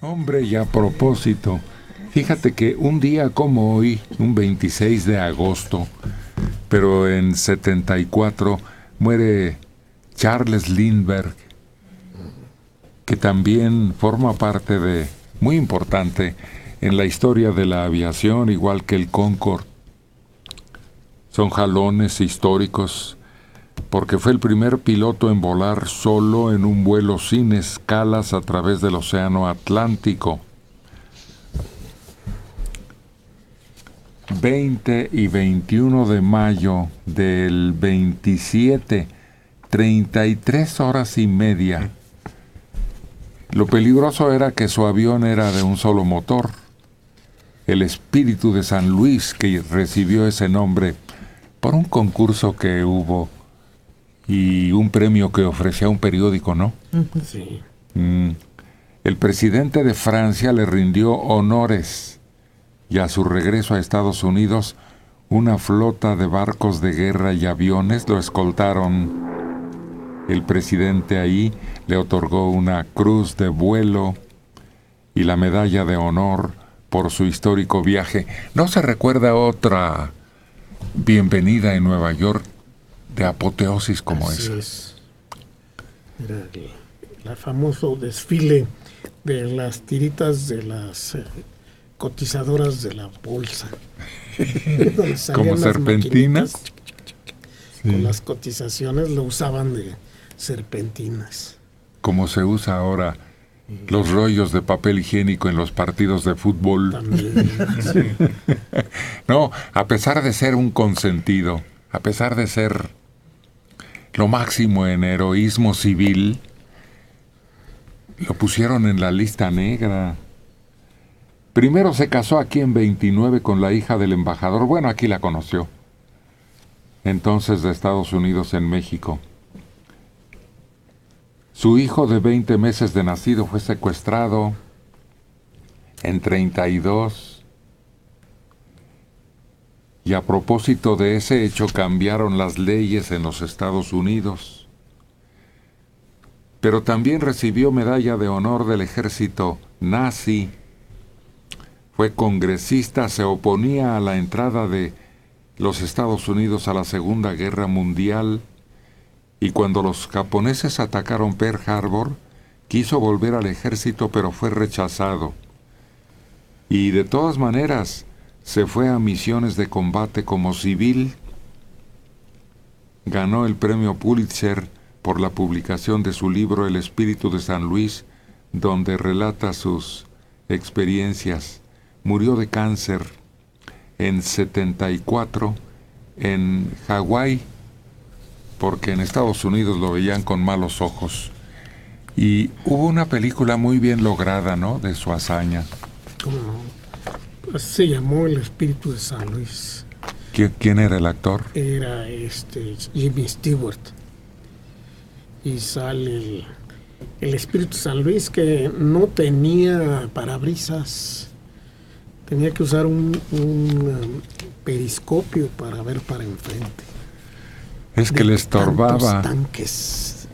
Hombre, y a propósito, fíjate que un día como hoy, un 26 de agosto, pero en 74, muere Charles Lindbergh, que también forma parte de, muy importante, en la historia de la aviación, igual que el Concorde. Son jalones históricos, porque fue el primer piloto en volar solo en un vuelo sin escalas a través del Océano Atlántico. 20 y 21 de mayo del 27, 33 horas y media. Lo peligroso era que su avión era de un solo motor. El Espíritu de San Luis, que recibió ese nombre por un concurso que hubo y un premio que ofrecía un periódico, ¿no? Sí. El presidente de Francia le rindió honores y a su regreso a Estados Unidos, una flota de barcos de guerra y aviones lo escoltaron. El presidente ahí le otorgó una cruz de vuelo y la medalla de honor por su histórico viaje. ¿No se recuerda otra bienvenida en Nueva York de apoteosis como Así esa? es. Era el famoso desfile de las tiritas de las cotizadoras de la bolsa. Donde salían ¿Como las serpentinas? maquinitas, con las cotizaciones lo usaban de serpentinas. Como se usa ahora los rollos de papel higiénico en los partidos de fútbol. También, sí. No, a pesar de ser un consentido, a pesar de ser lo máximo en heroísmo civil, lo pusieron en la lista negra. Primero se casó aquí en 29 con la hija del embajador, bueno, aquí la conoció, entonces de Estados Unidos en México. Su hijo de 20 meses de nacido fue secuestrado en 32. Y a propósito de ese hecho cambiaron las leyes en los Estados Unidos. Pero también recibió medalla de honor del ejército nazi. Fue congresista, se oponía a la entrada de los Estados Unidos a la Segunda Guerra Mundial. Y cuando los japoneses atacaron Pearl Harbor, quiso volver al ejército, pero fue rechazado. Y de todas maneras, se fue a misiones de combate como civil. Ganó el premio Pulitzer por la publicación de su libro El Espíritu de San Luis, donde relata sus experiencias. Murió de cáncer en 74 en Hawái, porque en Estados Unidos lo veían con malos ojos. Y hubo una película muy bien lograda, ¿no?, de su hazaña. ¿Cómo no? Pues se llamó El Espíritu de San Luis. ¿Quién era el actor? Era Jimmy Stewart. Y sale el Espíritu de San Luis, que no tenía parabrisas. Tenía que usar un periscopio para ver para enfrente. Es que le estorbaba. Tantos tanques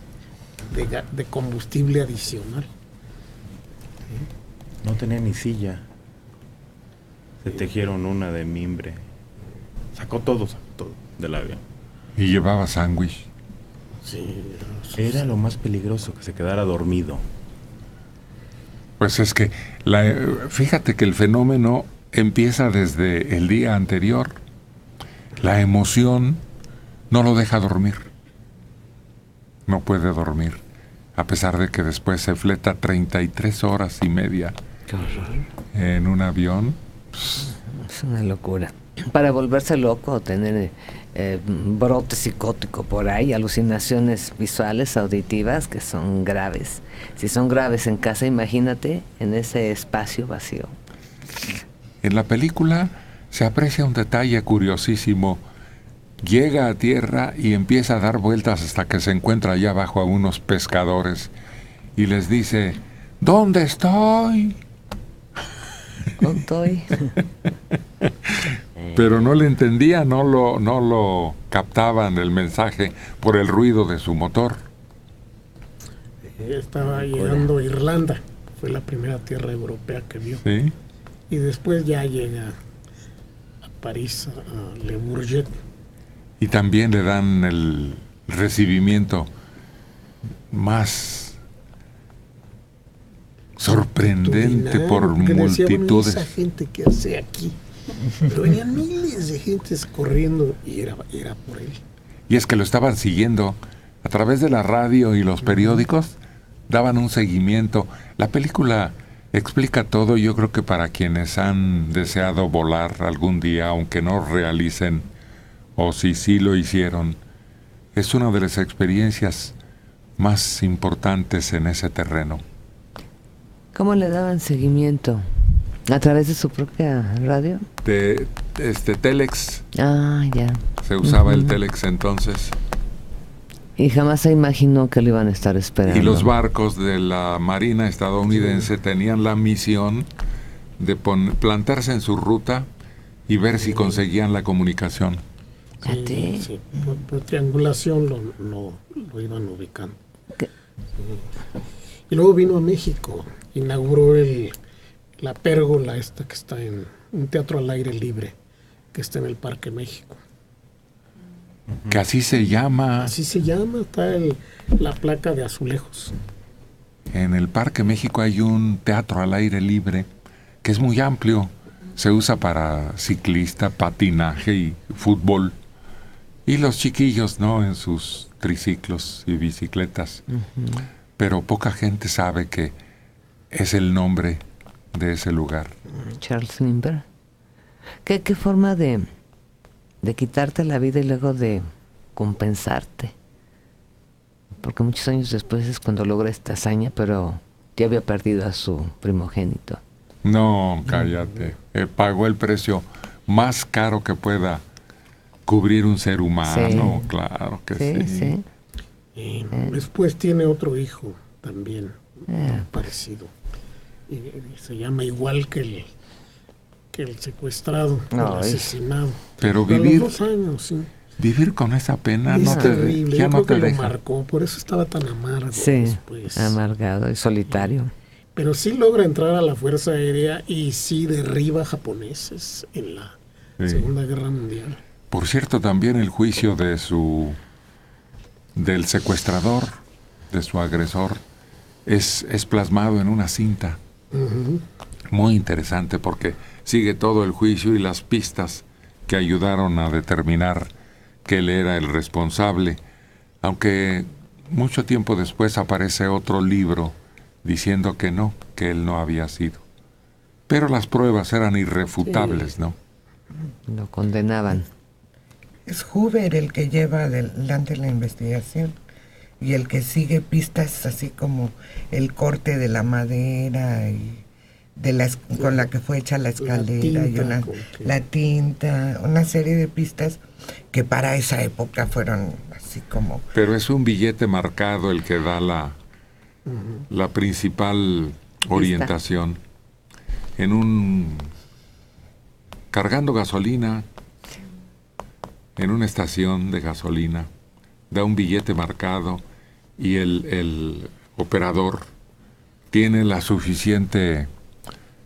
de combustible adicional. No tenía ni silla. Se tejieron una de mimbre. Sacó todo del avión. Y llevaba sándwich. Sí, Era lo más peligroso, que se quedara dormido. Pues es que, fíjate que el fenómeno empieza desde el día anterior. La emoción no lo deja dormir. No puede dormir. A pesar de que después se fleta 33 horas y media en un avión. Es una locura. Para volverse loco o tener brote psicótico por ahí, alucinaciones visuales, auditivas, que son graves. Si son graves en casa, imagínate en ese espacio vacío. En la película se aprecia un detalle curiosísimo. Llega a tierra y empieza a dar vueltas hasta que se encuentra allá abajo a unos pescadores y les dice: ¿dónde estoy? Estoy. Pero no le entendía, no lo captaban el mensaje por el ruido de su motor. estaba llegando a Irlanda. Fue la primera tierra europea que vio. Sí. Y después ya llega a París, a Le Bourget. Y también le dan el recibimiento más sorprendente por multitudes. Esa gente que hace aquí. Pero venían miles de gentes corriendo y era por él. Y es que lo estaban siguiendo a través de la radio y los periódicos, daban un seguimiento. La película explica todo. Yo creo que para quienes han deseado volar algún día, aunque no realicen, o si sí lo hicieron, es una de las experiencias más importantes en ese terreno. ¿Cómo le daban seguimiento? ¿A través de su propia radio? De Telex. Ah, ya. Se usaba el Telex entonces. Y jamás se imaginó que lo iban a estar esperando. Y los barcos de la Marina estadounidense tenían la misión de plantarse en su ruta y ver si conseguían la comunicación. Sí. Por triangulación lo iban ubicando. ¿Qué? Y luego vino a México, inauguró la pérgola esta que está en un teatro al aire libre, que está en el Parque México. Que así se llama. Así se llama, está la placa de azulejos. En el Parque México hay un teatro al aire libre que es muy amplio. Se usa para ciclista, patinaje y fútbol. Y los chiquillos, ¿no? En sus triciclos y bicicletas. Pero poca gente sabe que es el nombre de ese lugar. Charles Lindbergh. ¿Qué forma de quitarte la vida y luego de compensarte? Porque muchos años después es cuando logra esta hazaña, pero ya había perdido a su primogénito. No, cállate. Pagó el precio más caro que pueda cubrir un ser humano. Sí. Claro que sí. Y después tiene otro hijo también, parecido. Y se llama igual que el secuestrado, el asesinado. Pero vivir 2 años, sí. Vivir con esa pena es terrible. Ya Yo no creo te que deja. lo marcó, por eso estaba tan amargo. Sí, después. Amargado y solitario. Pero sí logra entrar a la Fuerza Aérea y sí derriba japoneses en la Segunda Guerra Mundial. Por cierto, también el juicio del secuestrador, de su agresor, es plasmado en una cinta. Muy interesante porque sigue todo el juicio y las pistas que ayudaron a determinar que él era el responsable, aunque mucho tiempo después aparece otro libro diciendo que no, que él no había sido. Pero las pruebas eran irrefutables, ¿no? Lo condenaban. Es Hoover el que lleva adelante la investigación y el que sigue pistas así como el corte de la madera y con la que fue hecha la escalera la tinta, una serie de pistas que para esa época fueron así como... Pero es un billete marcado el que da la principal orientación. Cargando gasolina en una estación de gasolina, da un billete marcado y el operador tiene la suficiente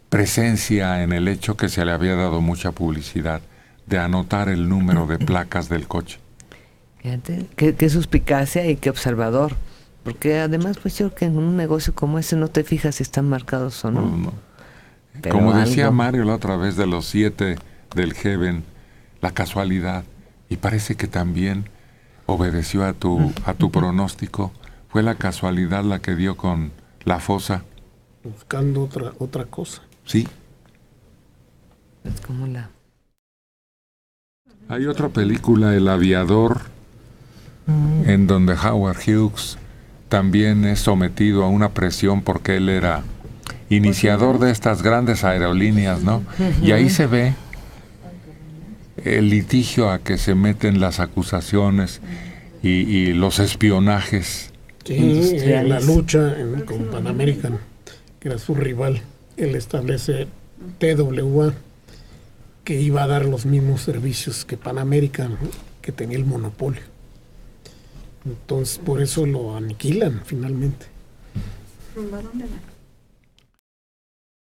presencia en el hecho que se le había dado mucha publicidad de anotar el número de placas del coche. Fíjate, qué suspicacia y qué observador, porque además pues yo creo que en un negocio como ese no te fijas si están marcados o no. No. Como decía Mario la otra vez de los 7 del Heaven, la casualidad, y parece que también obedeció a tu pronóstico, fue la casualidad la que dio con la fosa. Buscando otra cosa. Sí. Es como Hay otra película, El Aviador, en donde Howard Hughes también es sometido a una presión porque él era iniciador de estas grandes aerolíneas, ¿no? Y ahí se ve el litigio a que se meten las acusaciones y los espionajes. Sí, la lucha con Pan American, que era su rival. Él establece TWA, que iba a dar los mismos servicios que Pan American, que tenía el monopolio. Entonces, por eso lo aniquilan finalmente. ¿Rumbo a dónde va?